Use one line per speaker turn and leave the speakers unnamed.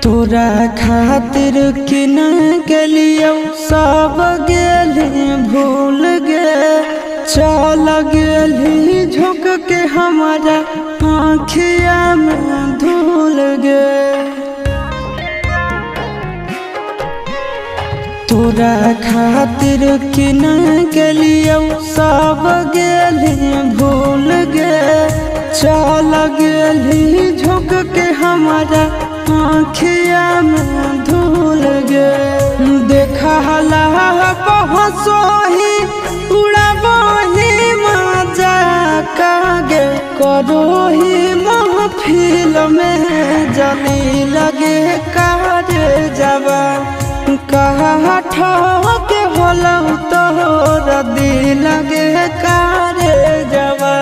तोरा खातिर किन गेलियो सब गेली भूल गे। चल गेली झुक के हमारा आँखिया में धूल गे। तोरा खातिर किन गेलियो सब गेली भूल गे। चल गेली झुक के हमारा आँखिया में धूल गे। देखला पहुँचोही उड़ाबही मजाक गे। करोही महफिल में जली लगे कारे जवा। कहा ठोके होलौ तोहर दिल लगे कारे जवा।